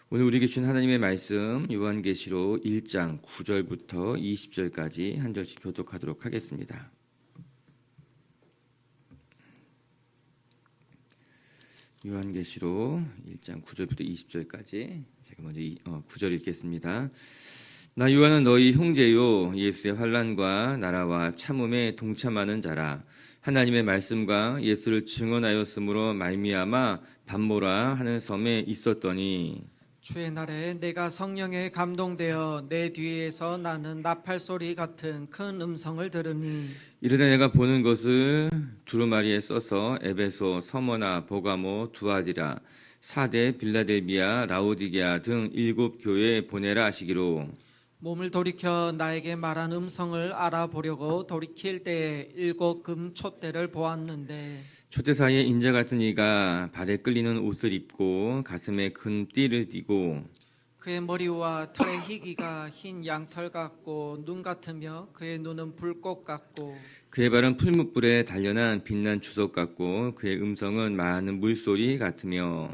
오늘 우리에게 준 하나님의 말씀 요한계시록 1장 9절부터 20절까지 한 절씩 교독하도록 하겠습니다. 요한계시록 1장 9절부터 20절까지 제가 먼저 9절 읽겠습니다. 나 요한은 너희 형제요 예수의 환난과 나라와 참음에 동참하는 자라. 하나님의 말씀과 예수를 증언하였으므로 말미암아 밤모라 하는 섬에 있었더니 주의 날에 내가 성령에 감동되어 내 뒤에서 나는 나팔 소리 같은 큰 음성을 들으니 이르되 내가 보는 것을 두루마리에 써서 에베소, 서머나, 보가모, 두아디라, 사대, 빌라델비아, 라오디게아 등 7 교회에 보내라 하시기로 몸을 돌이켜 나에게 말한 음성을 알아보려고 돌이킬 때에 7 금 촛대를 보았는데 촛대 사이에 인자 같은 이가 발에 끌리는 옷을 입고 가슴에 큰 띠를 띠고 그의 머리와 털의 희기가 흰 양털 같고 눈 같으며 그의 눈은 불꽃 같고 그의 발은 풀무불에 단련한 빛난 주석 같고 그의 음성은 많은 물소리 같으며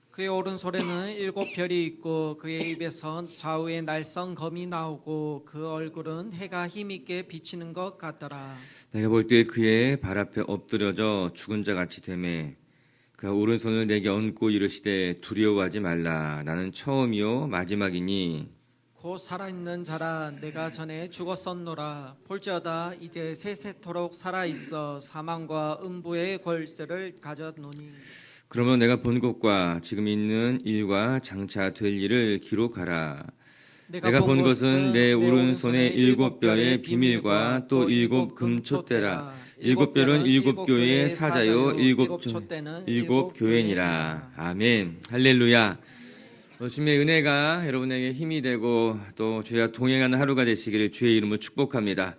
그의 오른손에는 7 별이 있고 그의 입에서 좌우에 날선 검이 나오고 그 얼굴은 해가 힘있게 비치는 것 같더라. 내가 볼 때 그의 발 앞에 엎드려져 죽은 자 같이 되매 그가 오른손을 내게 얹고 이르시되 두려워하지 말라. 나는 처음이요 마지막이니 곧 살아있는 자라. 내가 전에 죽었었노라. 볼지어다 이제 세세토록 살아있어 사망과 음부의 권세를 가졌노니 그러면 내가 본 것과 지금 있는 일과 장차 될 일을 기록하라. 내가 본 것은 내 오른손에 7 별의 비밀과 또 7 금촛대라. 7 별은 7 교회의 사자요 7 교회니라. 아멘. 할렐루야. 주님의 은혜가 여러분에게 힘이 되고 또 주와 동행하는 하루가 되시기를 주의 이름으로 축복합니다.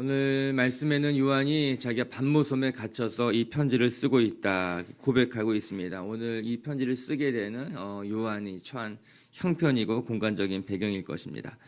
오늘 말씀에는 요한이 자기가 밤모섬에 갇혀서 이 편지를 쓰고 있다 고백하고 있습니다. 오늘 이 편지를 쓰게 되는 요한이 처한 형편이고 공간적인 배경일 것입니다.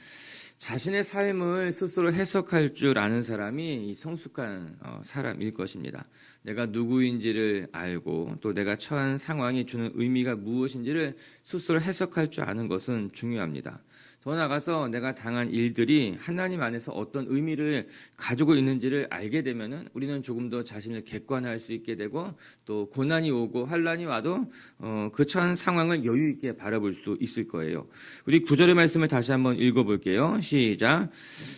자신의 삶을 스스로 해석할 줄 아는 사람이 성숙한 사람일 것입니다. 내가 누구인지를 알고 또 내가 처한 상황이 주는 의미가 무엇인지를 스스로 해석할 줄 아는 것은 중요합니다. 더 나아가서 내가 당한 일들이 하나님 안에서 어떤 의미를 가지고 있는지를 알게 되면은 우리는 조금 더 자신을 객관화할 수 있게 되고 또 고난이 오고 환난이 와도 그 처한 상황을 여유 있게 바라볼 수 있을 거예요. 우리 9절의 말씀을 다시 한번 읽어볼게요. 시작.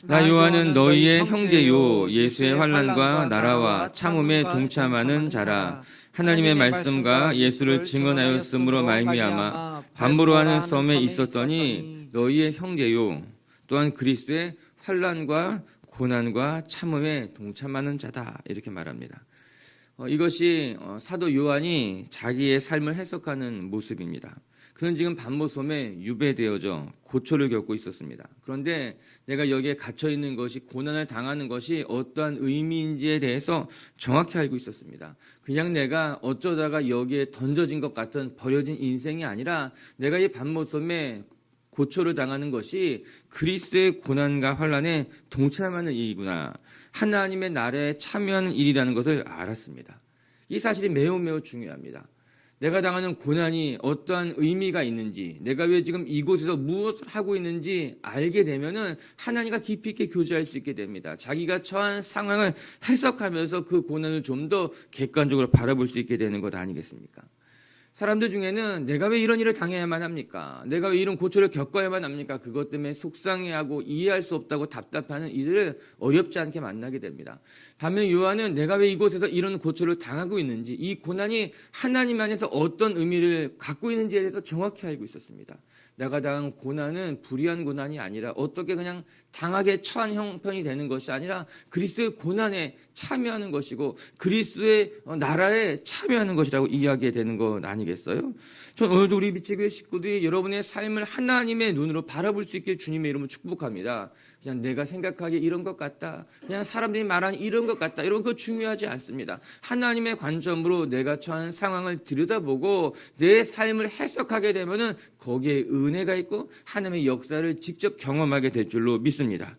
나 요한은 너희의 형제요 예수의 환난과 나라와 참음에 동참하는 자라. 하나님의 말씀과 예수를 증언하였으므로 말미암아 밤보로 하는 섬에 있었더니 너희의 형제요 또한 그리스도의 환난과 고난과 참음에 동참하는 자다 이렇게 말합니다. 이것이 사도 요한이 자기의 삶을 해석하는 모습입니다. 그는 지금 밤모섬에 유배되어져 고초를 겪고 있었습니다. 그런데 내가 여기에 갇혀 있는 것이 고난을 당하는 것이 어떠한 의미인지에 대해서 정확히 알고 있었습니다. 그냥 내가 어쩌다가 여기에 던져진 것 같은 버려진 인생이 아니라 내가 이 밤모섬에 고초를 당하는 것이 그리스도의 고난과 환난에 동참하는 일이구나. 하나님의 나라에 참여하는 일이라는 것을 알았습니다. 이 사실이 매우 매우 중요합니다. 내가 당하는 고난이 어떠한 의미가 있는지, 내가 왜 지금 이곳에서 무엇을 하고 있는지 알게 되면은 하나님과 깊이 있게 교제할 수 있게 됩니다. 자기가 처한 상황을 해석하면서 그 고난을 좀 더 객관적으로 바라볼 수 있게 되는 것 아니겠습니까? 사람들 중에는 내가 왜 이런 일을 당해야만 합니까? 내가 왜 이런 고초를 겪어야만 합니까? 그것 때문에 속상해하고 이해할 수 없다고 답답하는 이들을 어렵지 않게 만나게 됩니다. 반면 요한은 내가 왜 이곳에서 이런 고초를 당하고 있는지, 이 고난이 하나님 안에서 어떤 의미를 갖고 있는지에 대해서 정확히 알고 있었습니다. 내가 당한 고난은 불의한 고난이 아니라 어떻게 그냥 당하게 처한 형편이 되는 것이 아니라 그리스도의 고난에 참여하는 것이고 그리스도의 나라에 참여하는 것이라고 이야기해야 되는 것 아니겠어요? 전 오늘도 우리 미치교회 식구들이 여러분의 삶을 하나님의 눈으로 바라볼 수 있게 주님의 이름으로 축복합니다. 그냥 내가 생각하기에 이런 것 같다. 그냥 사람들이 말하는 이런 것 같다. 이런 거 중요하지 않습니다. 하나님의 관점으로 내가 처한 상황을 들여다보고 내 삶을 해석하게 되면은 거기에 은혜가 있고 하나님의 역사를 직접 경험하게 될 줄로 믿습니다.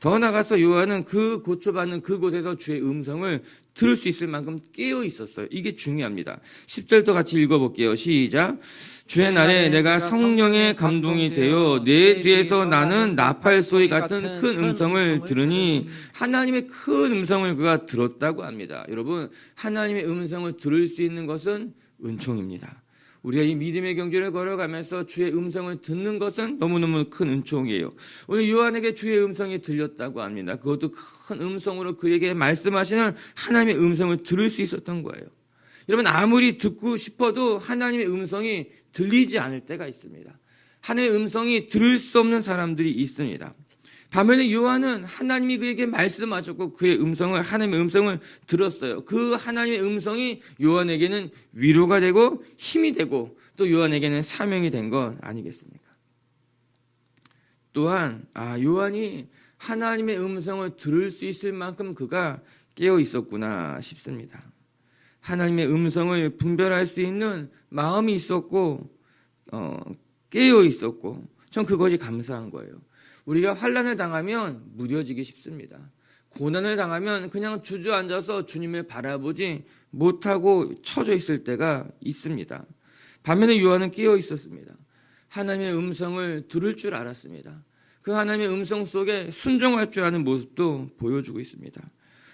더 나아가서 요한은 그 고초받는 그곳에서 주의 음성을 들을 수 있을 만큼 깨어 있었어요. 이게 중요합니다. 10절도 같이 읽어볼게요. 시작. 주의 날에 내가 성령의 감동이 되어 내 뒤에서 나는 나팔 소리 같은 큰 음성을 들으니 하나님의 큰 음성을 그가 들었다고 합니다. 여러분, 하나님의 음성을 들을 수 있는 것은 은총입니다. 우리가 이 믿음의 경주를 걸어가면서 주의 음성을 듣는 것은 너무너무 큰 은총이에요. 오늘 요한에게 주의 음성이 들렸다고 합니다. 그것도 큰 음성으로 그에게 말씀하시는 하나님의 음성을 들을 수 있었던 거예요. 여러분, 아무리 듣고 싶어도 하나님의 음성이 들리지 않을 때가 있습니다. 하나님의 음성이 들을 수 없는 사람들이 있습니다. 반면에 요한은 하나님이 그에게 말씀하셨고 그의 음성을, 하나님의 음성을 들었어요. 그 하나님의 음성이 요한에게는 위로가 되고 힘이 되고 또 요한에게는 사명이 된 것 아니겠습니까? 또한 요한이 하나님의 음성을 들을 수 있을 만큼 그가 깨어 있었구나 싶습니다. 하나님의 음성을 분별할 수 있는 마음이 있었고 깨어 있었고 전 그것이 감사한 거예요. 우리가 환난을 당하면 무뎌지기 쉽습니다. 고난을 당하면 그냥 주저앉아서 주님을 바라보지 못하고 처져 있을 때가 있습니다. 반면에 요한은 깨어 있었습니다. 하나님의 음성을 들을 줄 알았습니다. 그 하나님의 음성 속에 순종할 줄 아는 모습도 보여주고 있습니다.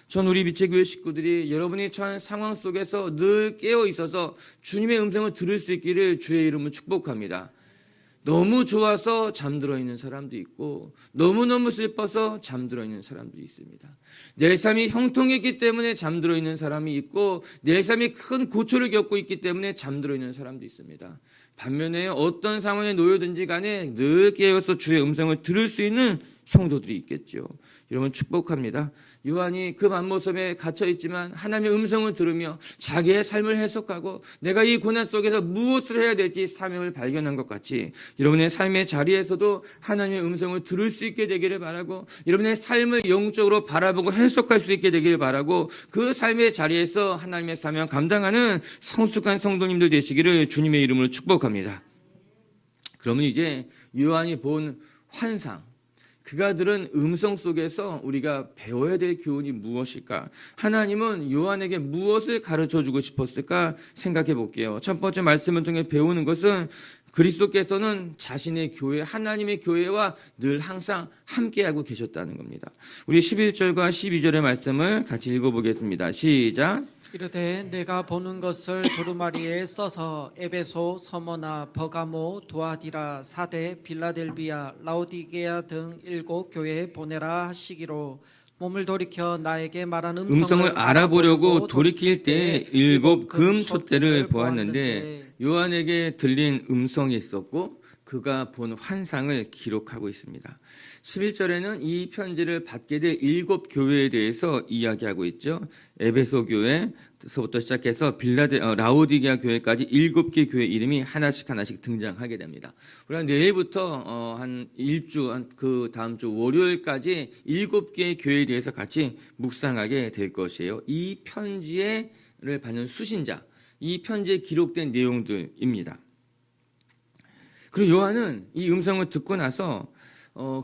전 우리 미체교회 식구들이 여러분이 처한 상황 속에서 늘 깨어 있어서 주님의 음성을 들을 수 있기를 주의 이름으로 축복합니다. 너무 좋아서 잠들어 있는 사람도 있고 너무너무 슬퍼서 잠들어 있는 사람도 있습니다. 내 삶이 형통했기 때문에 잠들어 있는 사람이 있고 내 삶이 큰 고초를 겪고 있기 때문에 잠들어 있는 사람도 있습니다. 반면에 어떤 상황에 놓여든지 간에 늘 깨어서 주의 음성을 들을 수 있는 성도들이 있겠죠. 여러분 축복합니다. 요한이 그 만모섬에 갇혀있지만 하나님의 음성을 들으며 자기의 삶을 해석하고 내가 이 고난 속에서 무엇을 해야 될지 사명을 발견한 것 같이 여러분의 삶의 자리에서도 하나님의 음성을 들을 수 있게 되기를 바라고 여러분의 삶을 영적으로 바라보고 해석할 수 있게 되기를 바라고 그 삶의 자리에서 하나님의 사명 감당하는 성숙한 성도님들 되시기를 주님의 이름으로 축복합니다. 그러면 이제 요한이 본 환상, 그가 들은 음성 속에서 우리가 배워야 될 교훈이 무엇일까? 하나님은 요한에게 무엇을 가르쳐주고 싶었을까 생각해 볼게요. 첫 번째 말씀을 통해 배우는 것은 그리스도께서는 자신의 교회, 하나님의 교회와 늘 항상 함께하고 계셨다는 겁니다. 우리 11절과 12절의 말씀을 같이 읽어보겠습니다. 시작. 이르되 내가 보는 것을 두루마리에 써서 에베소, 서머나, 버가모, 두아디라, 사데, 빌라델비아, 라오디게아 등 7 교회에 보내라 하시기로 몸을 돌이켜 나에게 말한 음성을 알아보려고 돌이킬 때 7 금 촛대를 보았는데 요한에게 들린 음성이 있었고 그가 본 환상을 기록하고 있습니다. 11절에는 이 편지를 받게 될 7 교회에 대해서 이야기하고 있죠. 에베소 교회서부터 시작해서 라오디게아 교회까지 7개 교회 이름이 하나씩 등장하게 됩니다. 우리가 내일부터 한 일주, 그 다음 주 월요일까지 7개의 교회에 대해서 같이 묵상하게 될 것이에요. 이 편지를 받는 수신자, 이 편지에 기록된 내용들입니다. 그리고 요한은 이 음성을 듣고 나서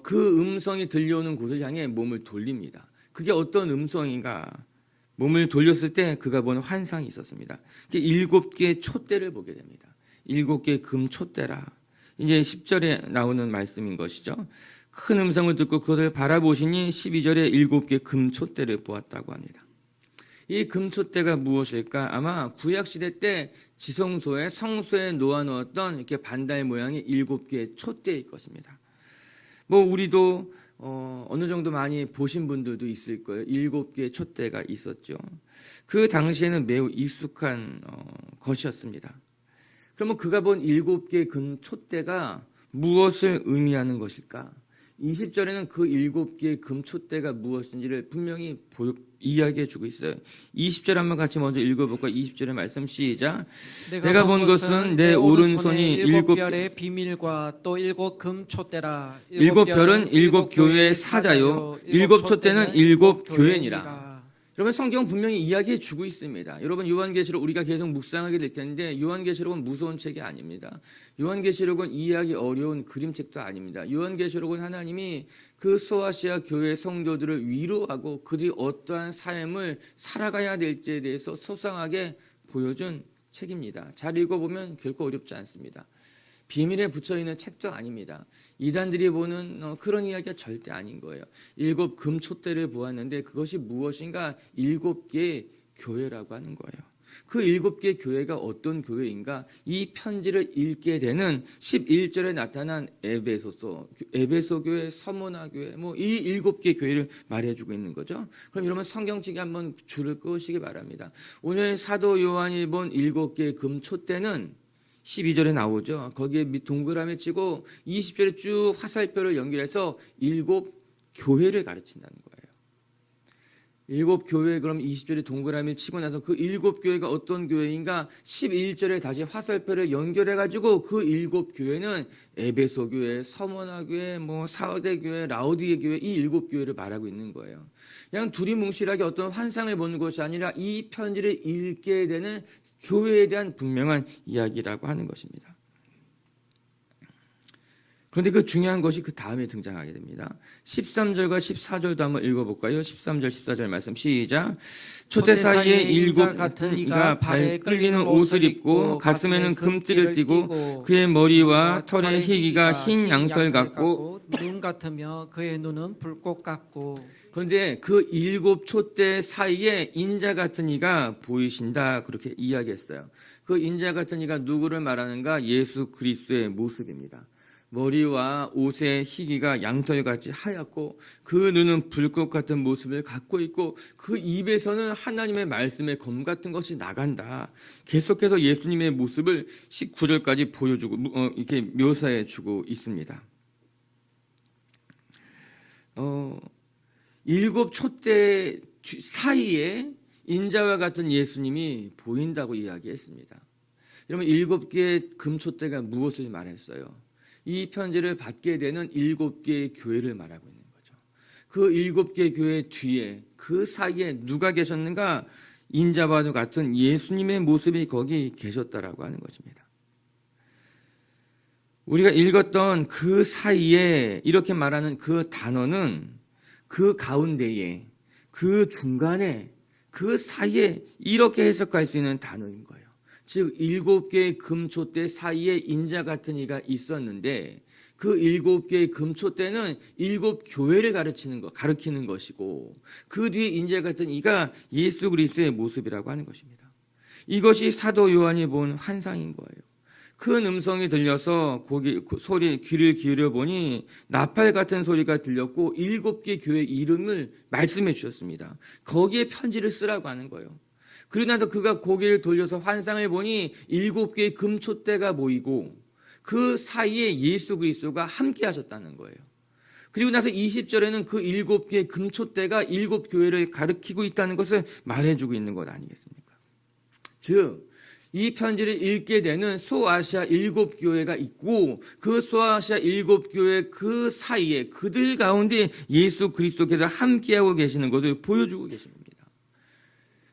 그 음성이 들려오는 곳을 향해 몸을 돌립니다. 그게 어떤 음성인가? 몸을 돌렸을 때 그가 본 환상이 있었습니다. 7개의 촛대를 보게 됩니다. 7개의 금 촛대라. 이제 10절에 나오는 말씀인 것이죠. 큰 음성을 듣고 그것을 바라보시니 12절에 7개 금 촛대를 보았다고 합니다. 이 금촛대가 무엇일까? 아마 구약시대 때 지성소에 성소에 놓아놓았던 이렇게 반달 모양의 7개의 촛대일 것입니다. 우리도 어느 정도 많이 보신 분들도 있을 거예요. 7개의 촛대가 있었죠. 그 당시에는 매우 익숙한 것이었습니다. 그러면 그가 본 7개의 금 촛대가 무엇을 의미하는 것일까? 20절에는 그 7개의 금 촛대가 무엇인지를 분명히 이야기해 주고 있어요. 20절 한번 같이 먼저 읽어볼까요? 20절의 말씀 시작. 내가 본 것은 내 오른손이 7별의 비밀과 또 7 금 촛대라. 7별은 7 교회의 사자요 7 촛대는 7 교회니라. 여러분 성경 분명히 이야기해 주고 있습니다. 여러분 요한계시록 우리가 계속 묵상하게 될 텐데 요한계시록은 무서운 책이 아닙니다. 요한계시록은 이해하기 어려운 그림책도 아닙니다. 요한계시록은 하나님이 그 소아시아 교회 성도들을 위로하고 그들이 어떠한 삶을 살아가야 될지에 대해서 소상하게 보여준 책입니다. 잘 읽어보면 결코 어렵지 않습니다. 비밀에 붙여있는 책도 아닙니다. 이단들이 보는 그런 이야기가 절대 아닌 거예요. 7 금촛대를 보았는데 그것이 무엇인가 7개의 교회라고 하는 거예요. 그 7개의 교회가 어떤 교회인가? 이 편지를 읽게 되는 11절에 나타난 에베소 교회, 서머나 교회, 이 7개 교회를 말해주고 있는 거죠. 그럼 여러분 성경책에 한번 줄을 끄시기 바랍니다. 오늘 사도 요한이 본 7개의 금촛대는 12절에 나오죠. 거기에 밑 동그라미 치고 20절에 쭉 화살표를 연결해서 7 교회를 가르친다는 거예요. 7 교회, 그럼 20절에 동그라미를 치고 나서 그 7 교회가 어떤 교회인가 11절에 다시 화살표를 연결해가지고 그 7 교회는 에베소 교회, 서머나 교회, 사대 교회, 라오디게 교회, 이 7 교회를 말하고 있는 거예요. 그냥 두리뭉실하게 어떤 환상을 보는 것이 아니라 이 편지를 읽게 되는 교회에 대한 분명한 이야기라고 하는 것입니다. 그런데 그 중요한 것이 그 다음에 등장하게 됩니다. 13절과 14절도 한번 읽어볼까요? 13절, 14절 말씀 시작. 촛대 사이에 7 같은 이가 발에 끌리는 옷을 입고 가슴에는 금띠를 띠고 그의 머리와 털의 희기가 흰 양털 같고 눈 같으며 그의 눈은 불꽃 같고. 그런데 그 7 촛대 사이에 인자 같은 이가 보이신다, 그렇게 이야기했어요. 그 인자 같은 이가 누구를 말하는가? 예수 그리스도의 모습입니다. 머리와 옷의 희기가 양털같이 하얗고 그 눈은 불꽃 같은 모습을 갖고 있고 그 입에서는 하나님의 말씀의 검 같은 것이 나간다. 계속해서 예수님의 모습을 19절까지 보여주고 이렇게 묘사해주고 있습니다. 7 촛대 사이에 인자와 같은 예수님이 보인다고 이야기했습니다. 여러분 7개의 금촛대가 무엇을 말했어요? 이 편지를 받게 되는 7개의 교회를 말하고 있는 거죠. 그 7개의 교회 뒤에 그 사이에 누가 계셨는가? 인자와도 같은 예수님의 모습이 거기 계셨다라고 하는 것입니다. 우리가 읽었던 그 사이에 이렇게 말하는 그 단어는 그 가운데에, 그 중간에, 그 사이에 이렇게 해석할 수 있는 단어인 거예요. 즉 7개의 금촛대 사이에 인자 같은 이가 있었는데 그 7개의 금촛대는 7 교회를 가르치는 것이고 그 뒤에 인자 같은 이가 예수 그리스도의 모습이라고 하는 것입니다. 이것이 사도 요한이 본 환상인 거예요. 큰 음성이 들려서 귀를 기울여 보니 나팔 같은 소리가 들렸고 7개 교회 이름을 말씀해 주셨습니다. 거기에 편지를 쓰라고 하는 거예요. 그러고 나서 그가 고개를 돌려서 환상을 보니 7개의 금촛대가 보이고 그 사이에 예수 그리스도가 함께 하셨다는 거예요. 그리고 나서 20절에는 그 7개의 금촛대가 7 교회를 가리키고 있다는 것을 말해주고 있는 것 아니겠습니까? 즉 이 편지를 읽게 되는 소아시아 7 교회가 있고 그 소아시아 7 교회 그 사이에 그들 가운데 예수 그리스도께서 함께하고 계시는 것을 보여주고 계십니다.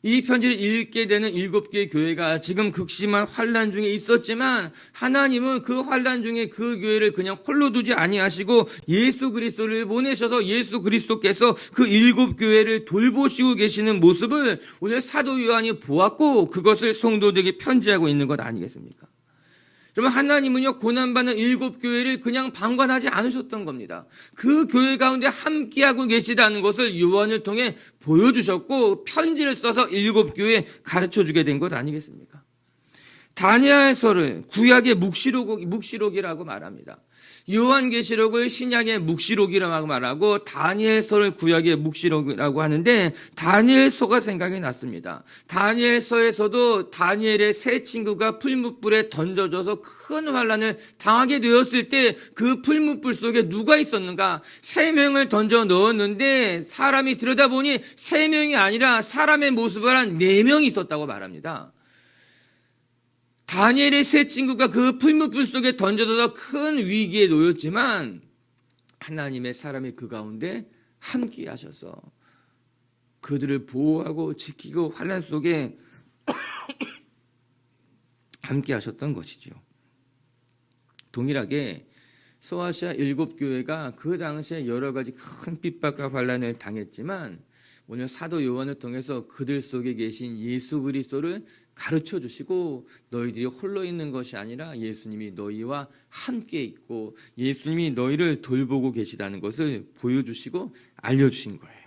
이 편지를 읽게 되는 7개의 교회가 지금 극심한 환난 중에 있었지만 하나님은 그 환난 중에 그 교회를 그냥 홀로 두지 아니하시고 예수 그리스도를 보내셔서 예수 그리스도께서 그 7 교회를 돌보시고 계시는 모습을 오늘 사도 요한이 보았고 그것을 성도들에게 편지하고 있는 것 아니겠습니까? 그러면 하나님은요 고난받는 7 교회를 그냥 방관하지 않으셨던 겁니다. 그 교회 가운데 함께하고 계시다는 것을 요한을 통해 보여주셨고 편지를 써서 7 교회에 가르쳐주게 된 것 아니겠습니까? 다니엘서를 구약의 묵시록이라고 말합니다. 요한계시록을 신약의 묵시록이라고 말하고 다니엘서를 구약의 묵시록이라고 하는데 다니엘서가 생각이 났습니다. 다니엘서에서도 다니엘의 세 친구가 풀무불에 던져져서 큰 환난을 당하게 되었을 때 그 풀무불 속에 누가 있었는가? 3명을 던져 넣었는데 사람이 들여다보니 3명이 아니라 사람의 모습을 한 4명이 있었다고 말합니다. 다니엘의 세 친구가 그 풀무불 속에 던져져서 큰 위기에 놓였지만 하나님의 사람이 그 가운데 함께 하셔서 그들을 보호하고 지키고 환난 속에 함께 하셨던 것이죠. 동일하게 소아시아 7 교회가 그 당시에 여러 가지 큰 핍박과 환난을 당했지만 오늘 사도 요한을 통해서 그들 속에 계신 예수 그리스도를 가르쳐 주시고 너희들이 홀로 있는 것이 아니라 예수님이 너희와 함께 있고 예수님이 너희를 돌보고 계시다는 것을 보여주시고 알려주신 거예요.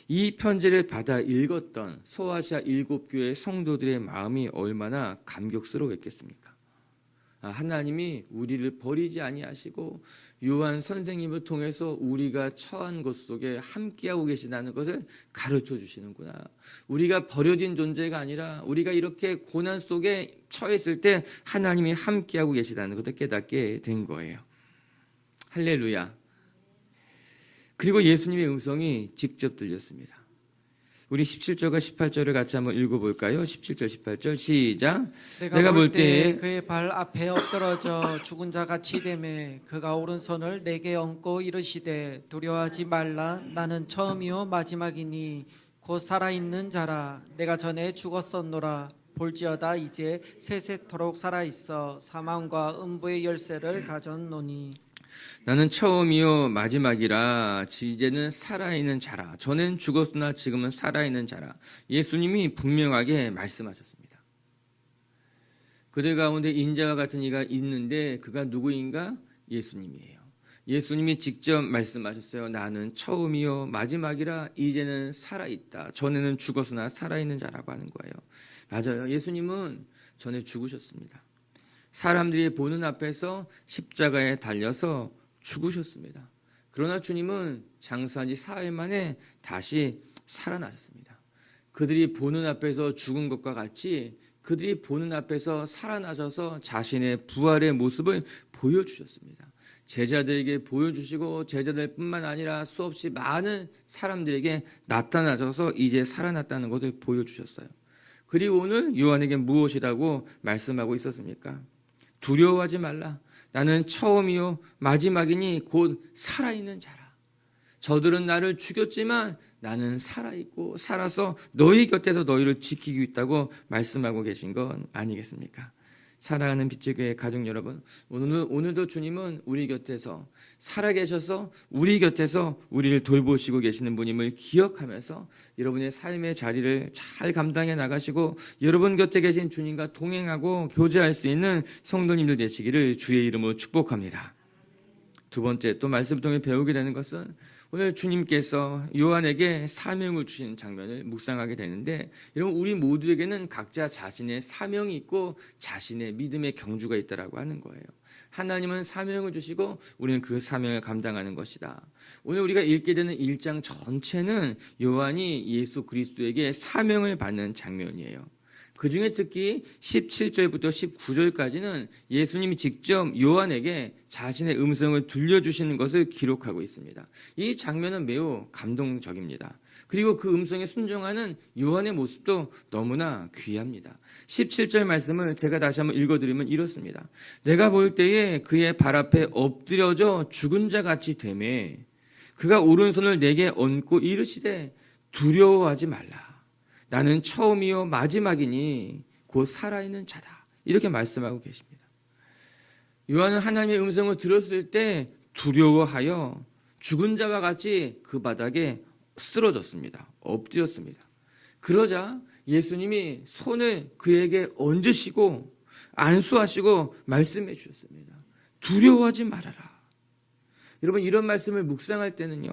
이 편지를 받아 읽었던 소아시아 7교회 성도들의 마음이 얼마나 감격스러웠겠습니까? 하나님이 우리를 버리지 아니하시고 요한 선생님을 통해서 우리가 처한 것 속에 함께하고 계시다는 것을 가르쳐 주시는구나. 우리가 버려진 존재가 아니라 우리가 이렇게 고난 속에 처했을 때 하나님이 함께하고 계시다는 것을 깨닫게 된 거예요. 할렐루야. 그리고 예수님의 음성이 직접 들렸습니다. 우리 17절과 18절을 같이 한번 읽어볼까요? 17절, 18절 시작. 내가 볼 때에 그의 발 앞에 엎드러져 죽은 자 같이 되매 그가 오른손을 내게 얹고 이르시되 두려워하지 말라. 나는 처음이요 마지막이니 곧 살아있는 자라. 내가 전에 죽었었노라. 볼지어다 이제 세세토록 살아있어 사망과 음부의 열쇠를 가졌노니. 나는 처음이요 마지막이라 이제는 살아있는 자라. 전엔 죽었으나 지금은 살아있는 자라. 예수님이 분명하게 말씀하셨습니다. 그들 가운데 인자와 같은 이가 있는데 그가 누구인가? 예수님이에요. 예수님이 직접 말씀하셨어요. 나는 처음이요 마지막이라 이제는 살아있다. 전에는 죽었으나 살아있는 자라고 하는 거예요. 맞아요. 예수님은 전에 죽으셨습니다. 사람들이 보는 앞에서 십자가에 달려서 죽으셨습니다. 그러나 주님은 장사한 지 4일 만에 다시 살아나셨습니다. 그들이 보는 앞에서 죽은 것과 같이 그들이 보는 앞에서 살아나셔서 자신의 부활의 모습을 보여주셨습니다. 제자들에게 보여주시고 제자들뿐만 아니라 수없이 많은 사람들에게 나타나셔서 이제 살아났다는 것을 보여주셨어요. 그리고 오늘 요한에게 무엇이라고 말씀하고 있었습니까? 두려워하지 말라. 나는 처음이요 마지막이니 곧 살아있는 자라. 저들은 나를 죽였지만 나는 살아있고 살아서 너희 곁에서 너희를 지키고 있다고 말씀하고 계신 건 아니겠습니까? 사랑하는 빛의 교회 가족 여러분, 오늘도 주님은 우리 곁에서 살아계셔서 우리 곁에서 우리를 돌보시고 계시는 분임을 기억하면서 여러분의 삶의 자리를 잘 감당해 나가시고 여러분 곁에 계신 주님과 동행하고 교제할 수 있는 성도님들 되시기를 주의 이름으로 축복합니다. 두 번째, 또 말씀을 통해 배우게 되는 것은 오늘 주님께서 요한에게 사명을 주신 장면을 묵상하게 되는데, 여러분 우리 모두에게는 각자 자신의 사명이 있고 자신의 믿음의 경주가 있다라고 하는 거예요. 하나님은 사명을 주시고 우리는 그 사명을 감당하는 것이다. 오늘 우리가 읽게 되는 1장 전체는 요한이 예수 그리스도에게 사명을 받는 장면이에요. 그 중에 특히 17절부터 19절까지는 예수님이 직접 요한에게 자신의 음성을 들려주시는 것을 기록하고 있습니다. 이 장면은 매우 감동적입니다. 그리고 그 음성에 순종하는 요한의 모습도 너무나 귀합니다. 17절 말씀을 제가 다시 한번 읽어드리면 이렇습니다. 내가 볼 때에 그의 발 앞에 엎드려져 죽은 자 같이 되매 그가 오른손을 내게 얹고 이르시되 두려워하지 말라. 나는 처음이요 마지막이니 곧 살아있는 자다. 이렇게 말씀하고 계십니다. 요한은 하나님의 음성을 들었을 때 두려워하여 죽은 자와 같이 그 바닥에 쓰러졌습니다. 엎드렸습니다. 그러자 예수님이 손을 그에게 얹으시고 안수하시고 말씀해 주셨습니다. 두려워하지 말아라. 여러분 이런 말씀을 묵상할 때는요,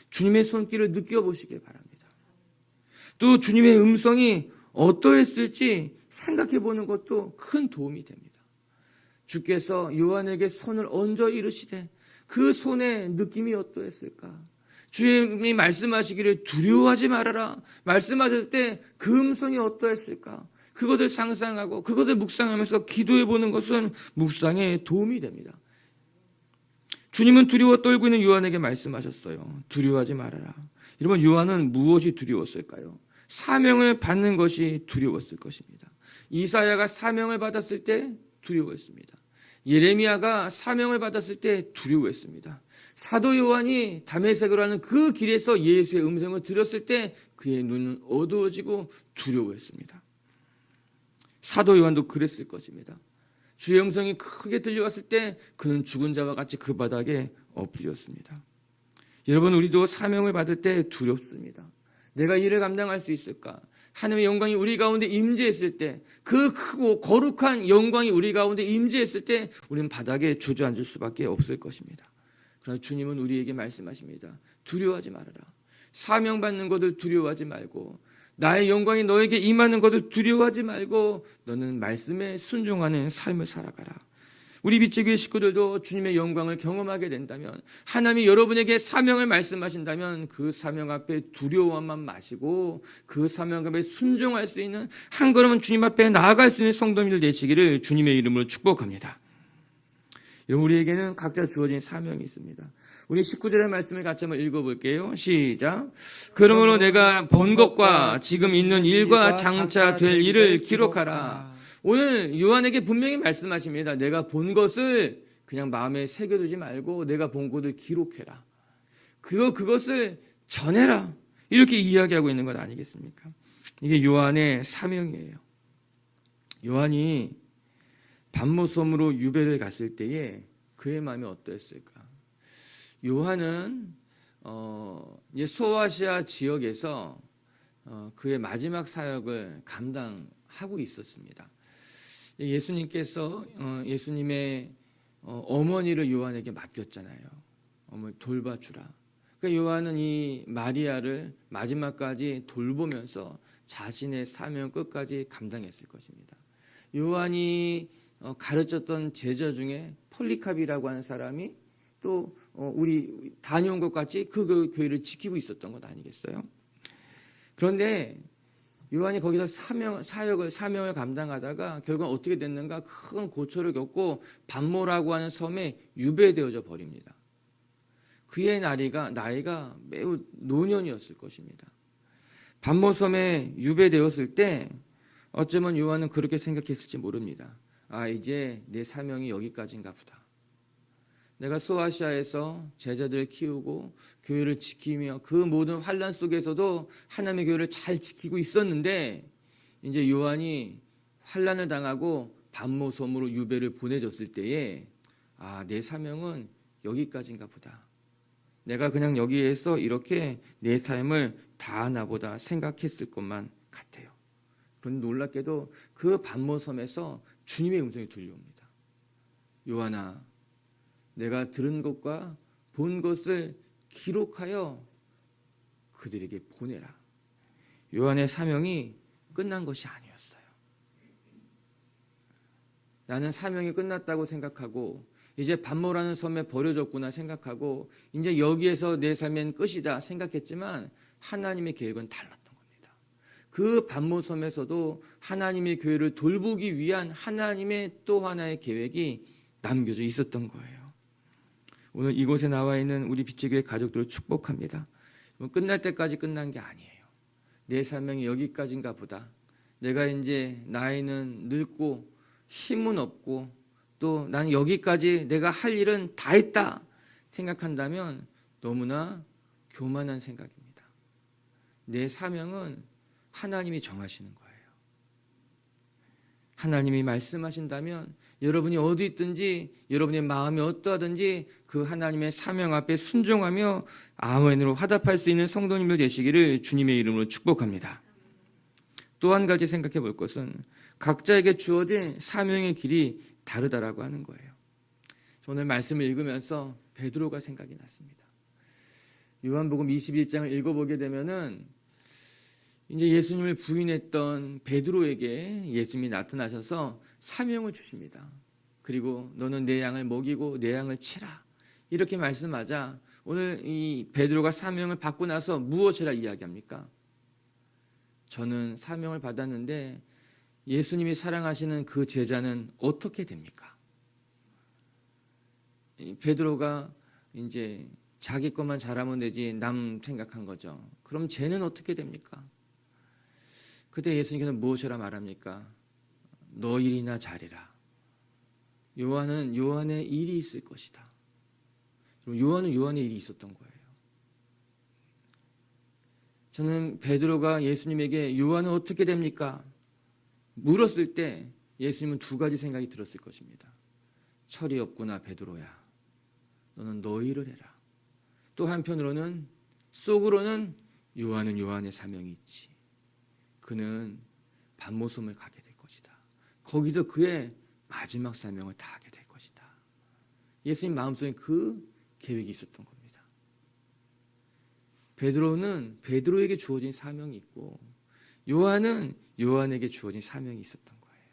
주님의 손길을 느껴보시길 바랍니다. 또 주님의 음성이 어떠했을지 생각해 보는 것도 큰 도움이 됩니다. 주께서 요한에게 손을 얹어 이르시되 그 손의 느낌이 어떠했을까? 주님이 말씀하시기를 두려워하지 말아라. 말씀하실 때 그 음성이 어떠했을까? 그것을 상상하고 그것을 묵상하면서 기도해 보는 것은 묵상에 도움이 됩니다. 주님은 두려워 떨고 있는 요한에게 말씀하셨어요. 두려워하지 말아라. 여러분 요한은 무엇이 두려웠을까요? 사명을 받는 것이 두려웠을 것입니다. 이사야가 사명을 받았을 때 두려워했습니다. 예레미야가 사명을 받았을 때 두려워했습니다. 사도 요한이 다메섹으로 하는 그 길에서 예수의 음성을 들었을 때 그의 눈은 어두워지고 두려워했습니다. 사도 요한도 그랬을 것입니다. 주의 음성이 크게 들려왔을 때 그는 죽은 자와 같이 그 바닥에 엎드렸습니다. 여러분, 우리도 사명을 받을 때 두렵습니다. 내가 일을 감당할 수 있을까? 하나님의 영광이 우리 가운데 임재했을 때, 그 크고 거룩한 영광이 우리 가운데 임재했을 때 우리는 바닥에 주저앉을 수밖에 없을 것입니다. 그러나 주님은 우리에게 말씀하십니다. 두려워하지 말아라. 사명받는 것을 두려워하지 말고, 나의 영광이 너에게 임하는 것을 두려워하지 말고 너는 말씀에 순종하는 삶을 살아가라. 우리 빛의 식구들도 주님의 영광을 경험하게 된다면, 하나님이 여러분에게 사명을 말씀하신다면 그 사명 앞에 두려워만 마시고 그 사명 앞에 순종할 수 있는, 한 걸음은 주님 앞에 나아갈 수 있는 성도님들 되시기를 주님의 이름으로 축복합니다. 여러분, 우리에게는 각자 주어진 사명이 있습니다. 우리 19절의 말씀을 같이 한번 읽어볼게요. 시작. 그러므로 내가 본 것과 지금 있는 일과 장차 될 일을 기록하라. 오늘 요한에게 분명히 말씀하십니다. 내가 본 것을 그냥 마음에 새겨두지 말고 내가 본 것을 기록해라. 그것을 전해라. 이렇게 이야기하고 있는 것 아니겠습니까? 이게 요한의 사명이에요. 요한이 밤모섬으로 유배를 갔을 때에 그의 마음이 어떠했을까? 요한은 소아시아 지역에서 그의 마지막 사역을 감당하고 있었습니다. 예수님께서 예수님의 어머니를 요한에게 맡겼잖아요. 어머니 돌봐주라. 그러니까 요한은 이 마리아를 마지막까지 돌보면서 자신의 사명 끝까지 감당했을 것입니다. 요한이 가르쳤던 제자 중에 폴리캅이라고 하는 사람이 또 우리 다녀온 것 같이 그 교회를 지키고 있었던 것 아니겠어요? 그런데 요한이 거기서 사명을 감당하다가 결국 어떻게 됐는가? 큰 고초를 겪고 반모라고 하는 섬에 유배되어져 버립니다. 그의 나이가 매우 노년이었을 것입니다. 반모섬에 유배되었을 때 어쩌면 요한은 그렇게 생각했을지 모릅니다. 이제 내 사명이 여기까지인가 보다. 내가 소아시아에서 제자들을 키우고 교회를 지키며 그 모든 환난 속에서도 하나님의 교회를 잘 지키고 있었는데, 이제 요한이 환난을 당하고 반모섬으로 유배를 보내졌을 때에 내 사명은 여기까지인가 보다. 내가 그냥 여기에서 이렇게 내 삶을 다하나 보다 생각했을 것만 같아요. 그런데 놀랍게도 그 반모섬에서 주님의 음성이 들려옵니다. 요한아, 내가 들은 것과 본 것을 기록하여 그들에게 보내라. 요한의 사명이 끝난 것이 아니었어요. 나는 사명이 끝났다고 생각하고 이제 반모라는 섬에 버려졌구나 생각하고 이제 여기에서 내 삶은 끝이다 생각했지만 하나님의 계획은 달랐던 겁니다. 그 반모섬에서도 하나님의 교회를 돌보기 위한 하나님의 또 하나의 계획이 남겨져 있었던 거예요. 오늘 이곳에 나와 있는 우리 빛의 교회 가족들을 축복합니다. 끝날 때까지 끝난 게 아니에요. 내 사명이 여기까지인가 보다. 내가 이제 나이는 늙고 힘은 없고 또 나는 여기까지 내가 할 일은 다 했다 생각한다면 너무나 교만한 생각입니다. 내 사명은 하나님이 정하시는 거예요. 하나님이 말씀하신다면 여러분이 어디 있든지 여러분의 마음이 어떠하든지 그 하나님의 사명 앞에 순종하며 아멘으로 화답할 수 있는 성도님들 되시기를 주님의 이름으로 축복합니다. 또 한 가지 생각해 볼 것은 각자에게 주어진 사명의 길이 다르다라고 하는 거예요. 오늘 말씀을 읽으면서 베드로가 생각이 났습니다. 요한복음 21장을 읽어보게 되면은 이제 예수님을 부인했던 베드로에게 예수님이 나타나셔서 사명을 주십니다. 그리고 너는 내 양을 먹이고 내 양을 치라. 이렇게 말씀하자 오늘 이 베드로가 사명을 받고 나서 무엇이라 이야기합니까? 저는 사명을 받았는데 예수님이 사랑하시는 그 제자는 어떻게 됩니까? 베드로가 이제 자기 것만 잘하면 되지 남 생각한 거죠. 그럼 쟤는 어떻게 됩니까? 그때 예수님께서 무엇이라 말합니까? 너 일이나 잘해라. 요한의 일이 있을 것이다. 요한은 요한의 일이 있었던 거예요. 저는 베드로가 예수님에게 요한은 어떻게 됩니까? 물었을 때 예수님은 두 가지 생각이 들었을 것입니다. 철이 없구나 베드로야. 너는 너 일을 해라. 또 한편으로는 속으로는 요한은 요한의 사명이 있지. 그는 반모섬을 가게 될 것이다. 거기서 그의 마지막 사명을 다하게 될 것이다. 예수님 마음속에 그 계획이 있었던 겁니다. 베드로는 베드로에게 주어진 사명이 있고 요한은 요한에게 주어진 사명이 있었던 거예요.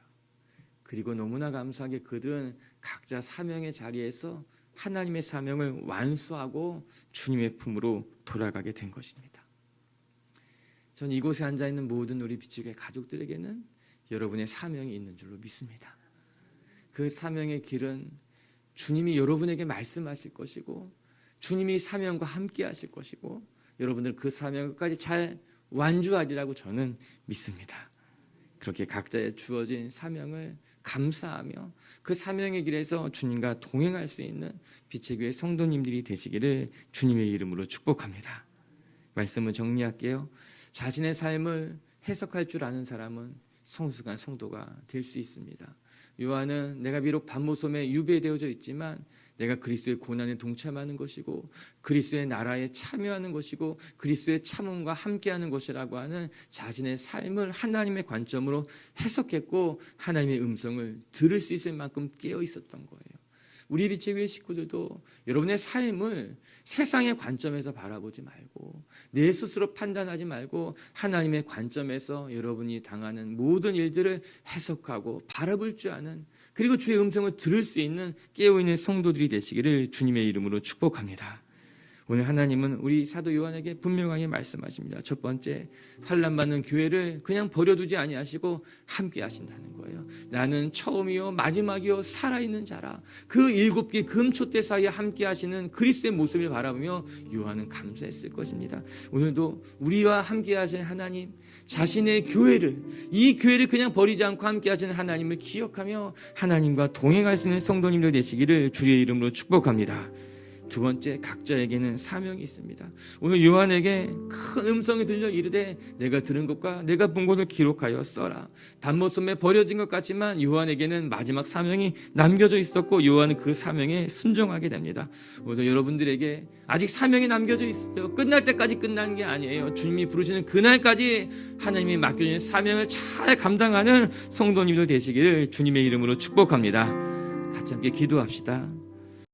그리고 너무나 감사하게 그들은 각자 사명의 자리에서 하나님의 사명을 완수하고 주님의 품으로 돌아가게 된 것입니다. 전 이곳에 앉아있는 모든 우리 빛의 가족들에게는 여러분의 사명이 있는 줄로 믿습니다. 그 사명의 길은 주님이 여러분에게 말씀하실 것이고 주님이 사명과 함께 하실 것이고 여러분들 그 사명까지 잘 완주하리라고 저는 믿습니다. 그렇게 각자의 주어진 사명을 감사하며 그 사명의 길에서 주님과 동행할 수 있는 빛의 교회 성도님들이 되시기를 주님의 이름으로 축복합니다. 말씀을 정리할게요. 자신의 삶을 해석할 줄 아는 사람은 성숙한 성도가 될 수 있습니다. 요한은 내가 비록 반모섬에 유배되어져 있지만 내가 그리스도의 고난에 동참하는 것이고 그리스도의 나라에 참여하는 것이고 그리스도의 참음과 함께하는 것이라고 하는 자신의 삶을 하나님의 관점으로 해석했고 하나님의 음성을 들을 수 있을 만큼 깨어 있었던 거예요. 우리 빛의 교회 식구들도 여러분의 삶을 세상의 관점에서 바라보지 말고 내 스스로 판단하지 말고 하나님의 관점에서 여러분이 당하는 모든 일들을 해석하고 바라볼 줄 아는 그리고 주의 음성을 들을 수 있는 깨어있는 성도들이 되시기를 주님의 이름으로 축복합니다. 오늘 하나님은 우리 사도 요한에게 분명하게 말씀하십니다. 첫 번째, 환난받는 교회를 그냥 버려두지 아니하시고 함께 하신다는 거예요. 나는 처음이요 마지막이요 살아있는 자라. 그 7개 금초대 사이에 함께 하시는 그리스도의 모습을 바라보며 요한은 감사했을 것입니다. 오늘도 우리와 함께 하시는 하나님, 자신의 교회를, 이 교회를 그냥 버리지 않고 함께 하시는 하나님을 기억하며 하나님과 동행할 수 있는 성도님들 되시기를 주의 이름으로 축복합니다. 두 번째, 각자에게는 사명이 있습니다. 오늘 요한에게 큰 음성이 들려 이르되 내가 들은 것과 내가 본 것을 기록하여 써라. 단모섬에 버려진 것 같지만 요한에게는 마지막 사명이 남겨져 있었고 요한은 그 사명에 순종하게 됩니다. 오늘 여러분들에게 아직 사명이 남겨져 있어요. 끝날 때까지 끝난 게 아니에요. 주님이 부르시는 그날까지 하나님이 맡겨주신 사명을 잘 감당하는 성도님들 되시기를 주님의 이름으로 축복합니다. 같이 함께 기도합시다.